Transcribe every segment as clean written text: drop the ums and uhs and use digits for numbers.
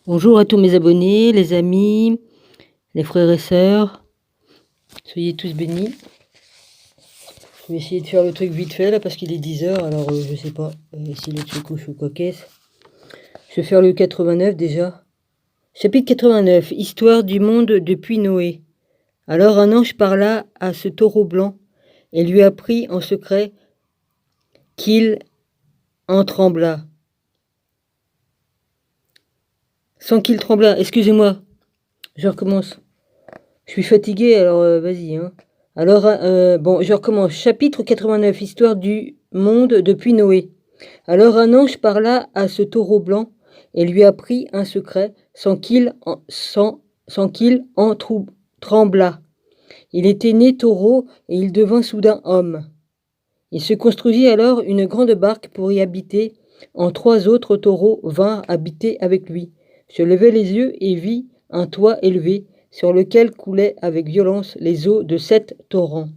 Bonjour à tous mes abonnés, les amis, les frères et sœurs. Soyez tous bénis. Je vais essayer de faire le truc vite fait là parce qu'il est 10h, alors je sais pas si le truc couche ou quoi qu'est-ce. Je vais faire le 89 déjà. Chapitre 89, Histoire du monde depuis Noé. Alors un ange parla à ce taureau blanc et lui apprit en secret qu'il en trembla. Sans qu'il trembla, excusez-moi, je recommence. Je suis fatigué, alors vas-y. Hein. Alors, bon, je recommence. Chapitre 89, Histoire du monde depuis Noé. Alors un ange parla à ce taureau blanc et lui apprit un secret sans qu'il en tremblât. Il était né taureau et il devint soudain homme. Il se construisit alors une grande barque pour y habiter. En 3 autres taureaux vinrent habiter avec lui. Je levai les yeux et vis un toit élevé sur lequel coulaient avec violence les eaux de 7 torrents.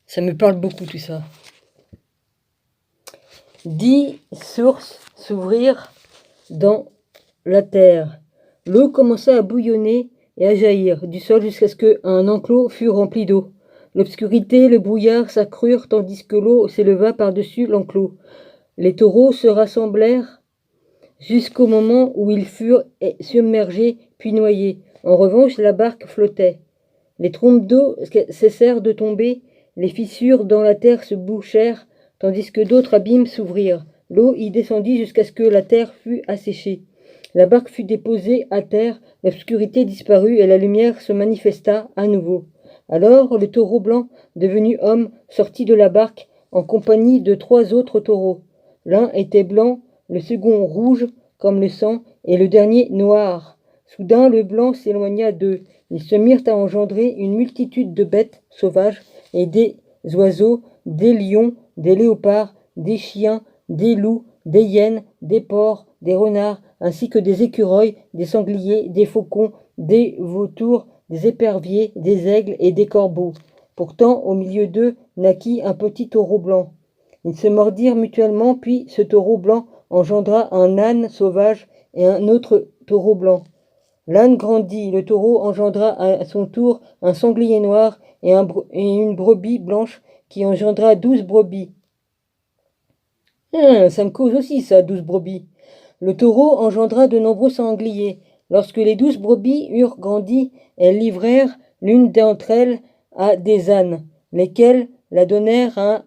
Ça me parle beaucoup tout ça. 10 sources s'ouvrirent dans la terre. L'eau commença à bouillonner et à jaillir du sol jusqu'à ce qu'un enclos fût rempli d'eau. L'obscurité et le brouillard s'accrurent tandis que l'eau s'éleva par-dessus l'enclos. Les taureaux se rassemblèrent jusqu'au moment où ils furent submergés puis noyés. En revanche, la barque flottait. Les trompes d'eau cessèrent de tomber, les fissures dans la terre se bouchèrent, tandis que d'autres abîmes s'ouvrirent. L'eau y descendit jusqu'à ce que la terre fût asséchée. La barque fut déposée à terre, l'obscurité disparut et la lumière se manifesta à nouveau. Alors le taureau blanc, devenu homme, sortit de la barque en compagnie de 3 autres taureaux. L'un était blanc, le second rouge comme le sang, et le dernier noir. Soudain le blanc s'éloigna d'eux. Ils se mirent à engendrer une multitude de bêtes sauvages et des oiseaux, des lions, des léopards, des chiens, des loups, des hyènes, des porcs, des renards, ainsi que des écureuils, des sangliers, des faucons, des vautours, des éperviers, des aigles et des corbeaux. Pourtant, au milieu d'eux naquit un petit taureau blanc. Ils se mordirent mutuellement, puis ce taureau blanc engendra un âne sauvage et un autre taureau blanc. L'âne grandit, le taureau engendra à son tour un sanglier noir et une brebis blanche qui engendra 12 brebis. Ça me cause aussi ça, 12 brebis. Le taureau engendra de nombreux sangliers. Lorsque les 12 brebis eurent grandi, elles livrèrent l'une d'entre elles à des ânes, lesquels la donnèrent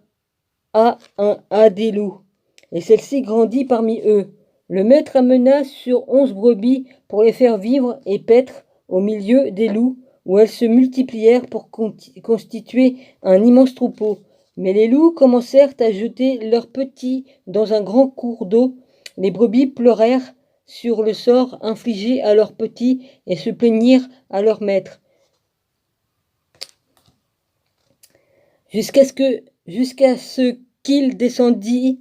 à des loups. Et celle-ci grandit parmi eux. Le maître amena sur 11 brebis pour les faire vivre et paître au milieu des loups, où elles se multiplièrent pour constituer un immense troupeau. Mais les loups commencèrent à jeter leurs petits dans un grand cours d'eau. Les brebis pleurèrent sur le sort infligé à leurs petits et se plaignirent à leur maître. Jusqu'à ce qu'il descendit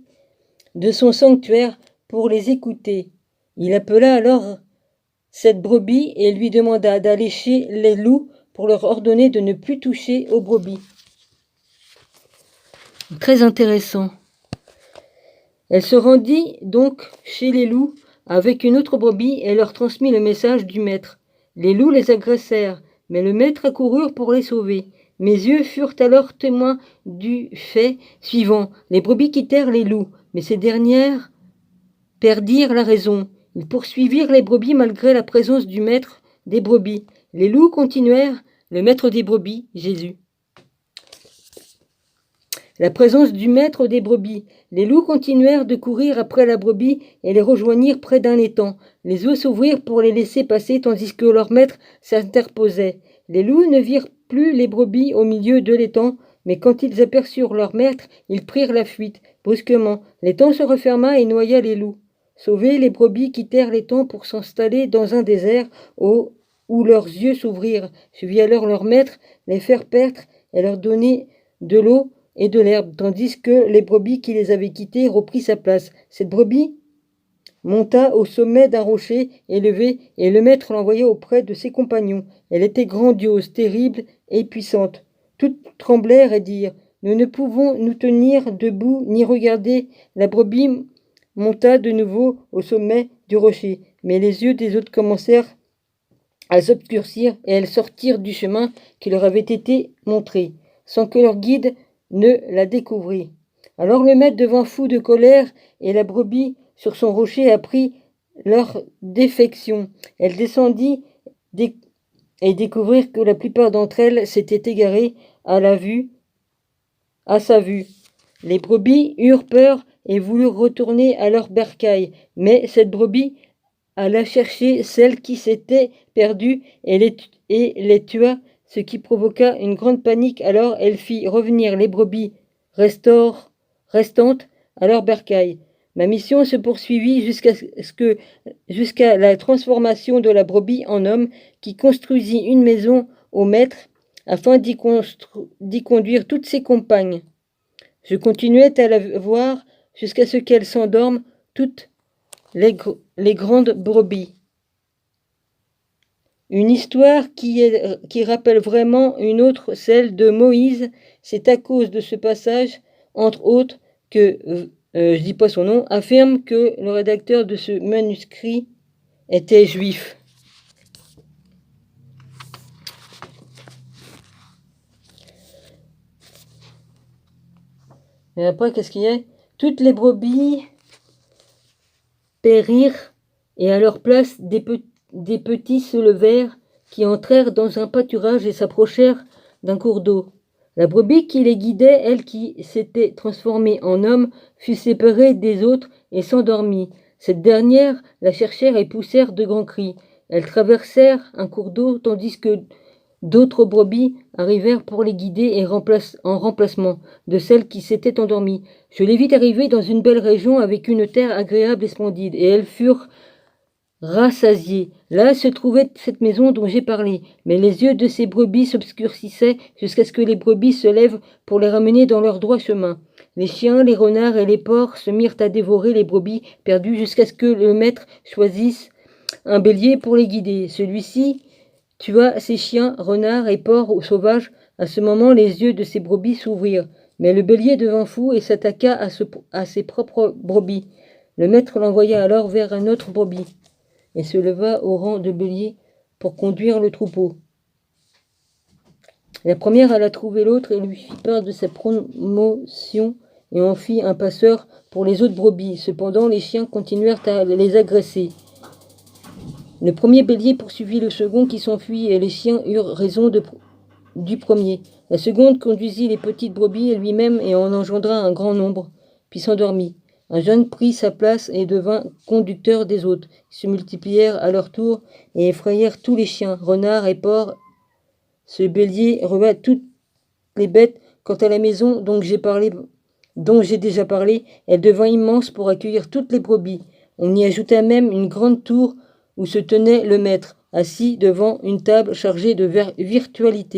de son sanctuaire pour les écouter. Il appela alors cette brebis et lui demanda d'aller chez les loups pour leur ordonner de ne plus toucher aux brebis. Très intéressant. Elle se rendit donc chez les loups avec une autre brebis et leur transmit le message du maître. Les loups les agressèrent, mais le maître accourut pour les sauver. Mes yeux furent alors témoins du fait suivant. Les brebis quittèrent les loups, mais ces dernières perdirent la raison. Ils poursuivirent les brebis malgré la présence du maître des brebis. Les loups continuèrent, le maître des brebis, Jésus. La présence du maître des brebis. Les loups continuèrent de courir après la brebis et les rejoignirent près d'un étang. Les eaux s'ouvrirent pour les laisser passer tandis que leur maître s'interposait. Les loups ne virent plus les brebis au milieu de l'étang, mais quand ils aperçurent leur maître, ils prirent la fuite. Brusquement, l'étang se referma et noya les loups. Sauvés, les brebis quittèrent l'étang pour s'installer dans un désert où leurs yeux s'ouvrirent. Suivit alors leur maître, les faire paître et leur donner de l'eau et de l'herbe, tandis que les brebis qui les avaient quittés reprit sa place. Cette brebis monta au sommet d'un rocher élevé et le maître l'envoya auprès de ses compagnons. Elle était grandiose, terrible et puissante. Toutes tremblèrent et dirent : « Nous ne pouvons nous tenir debout ni regarder la brebis monta de nouveau au sommet du rocher, mais les yeux des autres commencèrent à s'obscurcir et elles sortirent du chemin qui leur avait été montré, sans que leur guide ne la découvrît. Alors le maître devint fou de colère, et la brebis sur son rocher apprit leur défection. Elle descendit et découvrirent que la plupart d'entre elles s'étaient égarées à sa vue. Les brebis eurent peur et voulurent retourner à leur bercail, mais cette brebis alla chercher celle qui s'était perdue et les tua, ce qui provoqua une grande panique. Alors elle fit revenir les brebis restantes à leur bercail. Ma mission se poursuivit jusqu'à la transformation de la brebis en homme, qui construisit une maison au maître afin d'y conduire toutes ses compagnes. Je continuais à la voir jusqu'à ce qu'elles s'endorment toutes les grandes brebis. Une histoire qui rappelle vraiment une autre, celle de Moïse. C'est à cause de ce passage, entre autres, que, je dis pas son nom, affirme que le rédacteur de ce manuscrit était juif. Et après, qu'est-ce qu'il y a? Toutes les brebis périrent, et à leur place, des petits se levèrent, qui entrèrent dans un pâturage et s'approchèrent d'un cours d'eau. La brebis qui les guidait, elle qui s'était transformée en homme, fut séparée des autres et s'endormit. Cette dernière la cherchèrent et poussèrent de grands cris. Elles traversèrent un cours d'eau, tandis que d'autres brebis arrivèrent pour les guider en remplacement de celles qui s'étaient endormies. Je les vis arriver dans une belle région avec une terre agréable et splendide, et elles furent rassasiées. Là se trouvait cette maison dont j'ai parlé, mais les yeux de ces brebis s'obscurcissaient jusqu'à ce que les brebis se lèvent pour les ramener dans leur droit chemin. Les chiens, les renards et les porcs se mirent à dévorer les brebis perdues jusqu'à ce que le maître choisisse un bélier pour les guider. Celui-ci tua ces chiens, renards et porcs sauvages. À ce moment, les yeux de ces brebis s'ouvrirent, mais le bélier devint fou et s'attaqua à ses propres brebis. Le maître l'envoya alors vers un autre brebis et se leva au rang de bélier pour conduire le troupeau. La première alla trouver l'autre et lui fit part de sa promotion et en fit un passeur pour les autres brebis. Cependant, les chiens continuèrent à les agresser. Le premier bélier poursuivit le second qui s'enfuit, et les chiens eurent raison du premier. La seconde conduisit les petites brebis lui-même et en engendra un grand nombre, puis s'endormit. Un jeune prit sa place et devint conducteur des autres. Ils se multiplièrent à leur tour et effrayèrent tous les chiens, renards et porcs. Ce bélier rua toutes les bêtes. Quant à la maison dont j'ai déjà parlé, elle devint immense pour accueillir toutes les brebis. On y ajouta même une grande tour où se tenait le maître, assis devant une table chargée de virtuailles.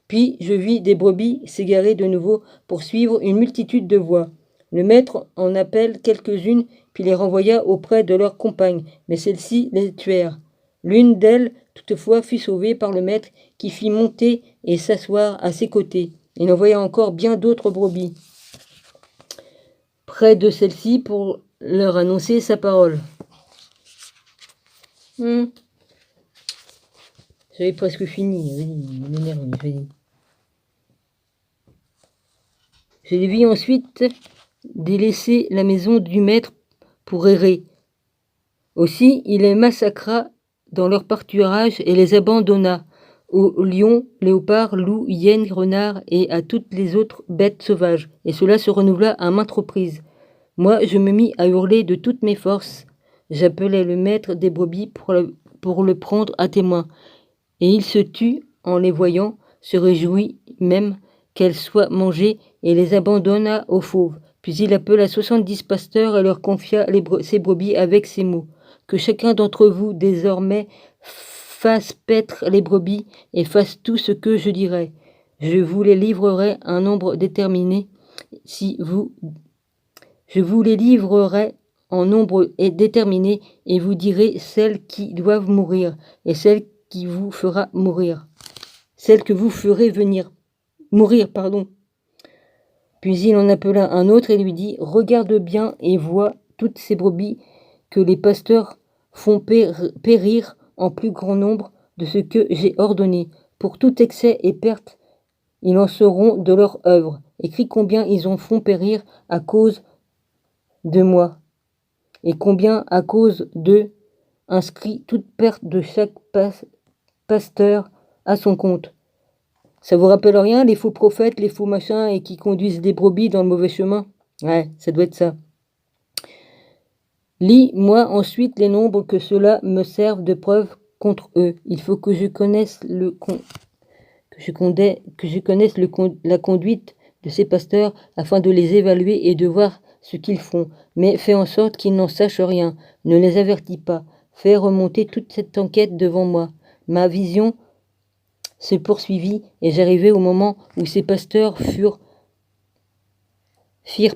Puis je vis des brebis s'égarer de nouveau pour suivre une multitude de voix. Le maître en appela quelques-unes, puis les renvoya auprès de leurs compagnes, mais celles-ci les tuèrent. L'une d'elles, toutefois, fut sauvée par le maître, qui fit monter et s'asseoir à ses côtés. Il envoya encore bien d'autres brebis près de celles-ci pour leur annoncer sa parole. J'avais presque fini. Je les vis ensuite délaisser la maison du maître pour errer. Aussi, il les massacra dans leur pâturage et les abandonna aux lions, léopards, loups, hyènes, renards et à toutes les autres bêtes sauvages. Et cela se renouvela à maintes reprises. Moi, je me mis à hurler de toutes mes forces. J'appelai le maître des brebis pour le prendre à témoin. Et il se tut en les voyant, se réjouit même qu'elles soient mangées et les abandonna aux fauves. Puis il appela 70 pasteurs et leur confia ses brebis avec ces mots. Que chacun d'entre vous désormais fasse paître les brebis et fasse tout ce que je dirai. Je vous les livrerai un nombre déterminé Je vous les livrerai en nombre déterminé et vous direz celles qui doivent mourir et celles qui vous fera mourir. Celles que vous ferez mourir. Puis il en appela un autre et lui dit, « Regarde bien et vois toutes ces brebis que les pasteurs font périr en plus grand nombre de ce que j'ai ordonné. Pour tout excès et perte, ils en seront de leur œuvre. Écris combien ils en font périr à cause de moi, et combien à cause d'eux. Inscris toute perte de chaque pasteur à son compte. » Ça vous rappelle rien, les faux prophètes, les faux machins, et qui conduisent des brebis dans le mauvais chemin? Ouais, ça doit être ça. Lis-moi ensuite les nombres, que cela me serve de preuve contre eux. Il faut que je connaisse la conduite de ces pasteurs, afin de les évaluer et de voir ce qu'ils font. Mais fais en sorte qu'ils n'en sachent rien. Ne les avertis pas. Fais remonter toute cette enquête devant moi. Ma vision se poursuivit, et j'arrivai au moment où ces pasteurs firent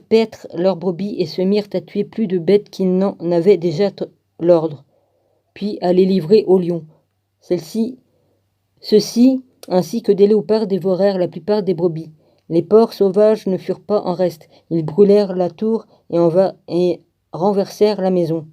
paître leurs brebis et se mirent à tuer plus de bêtes qu'ils n'en avaient déjà l'ordre, puis à les livrer aux lions. Ceux-ci, ainsi que des léopards, dévorèrent la plupart des brebis. Les porcs sauvages ne furent pas en reste. Ils brûlèrent la tour et renversèrent la maison.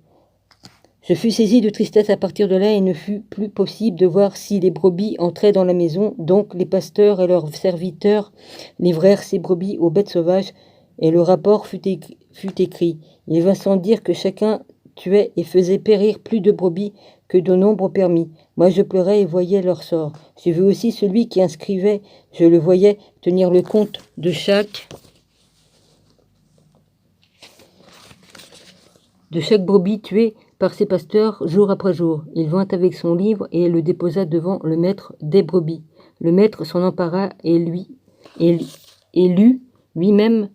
Je fus saisi de tristesse à partir de là, et ne fut plus possible de voir si les brebis entraient dans la maison. Donc les pasteurs et leurs serviteurs livrèrent ces brebis aux bêtes sauvages, et le rapport fut écrit. Il vint sans dire que chacun tuait et faisait périr plus de brebis que de nombre permis. Moi je pleurais et voyais leur sort. J'ai vu aussi celui qui inscrivait, je le voyais tenir le compte de chaque brebis tuée par ses pasteurs jour après jour. Il vint avec son livre et le déposa devant le maître des brebis. Le maître s'en empara et lut lui-même.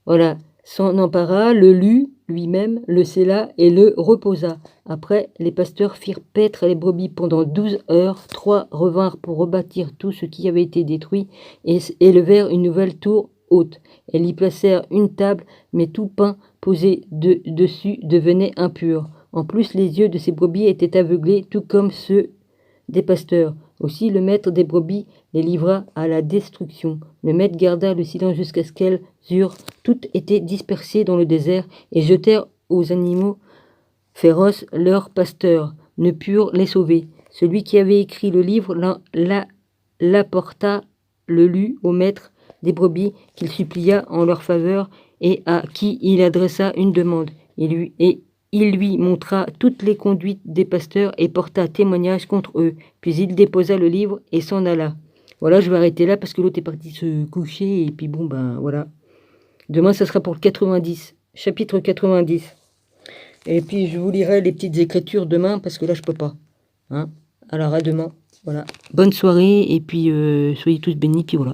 Voilà, s'en empara, le lut lui-même, le scella et le reposa. Après, les pasteurs firent paître les brebis pendant 12 heures. 3 revinrent pour rebâtir tout ce qui avait été détruit et élevèrent une nouvelle tour haute. Elles y placèrent une table, mais tout pain posé dessus devenait impur. En plus, les yeux de ces brebis étaient aveuglés, tout comme ceux des pasteurs. Aussi le maître des brebis les livra à la destruction. Le maître garda le silence jusqu'à ce qu'elles eurent toutes été dispersées dans le désert, et jetèrent aux animaux féroces leurs pasteurs, ne purent les sauver. Celui qui avait écrit le livre l'apporta, le lut au maître des brebis, qu'il supplia en leur faveur, et à qui il adressa une demande. Il lui montra toutes les conduites des pasteurs et porta témoignage contre eux. Puis il déposa le livre et s'en alla. Voilà, je vais arrêter là parce que l'autre est parti se coucher. Et puis bon, ben voilà. Demain, ça sera pour le 90, chapitre 90. Et puis je vous lirai les petites écritures demain parce que là, je peux pas. Hein, alors à demain. Voilà. Bonne soirée et puis soyez tous bénis. Puis voilà.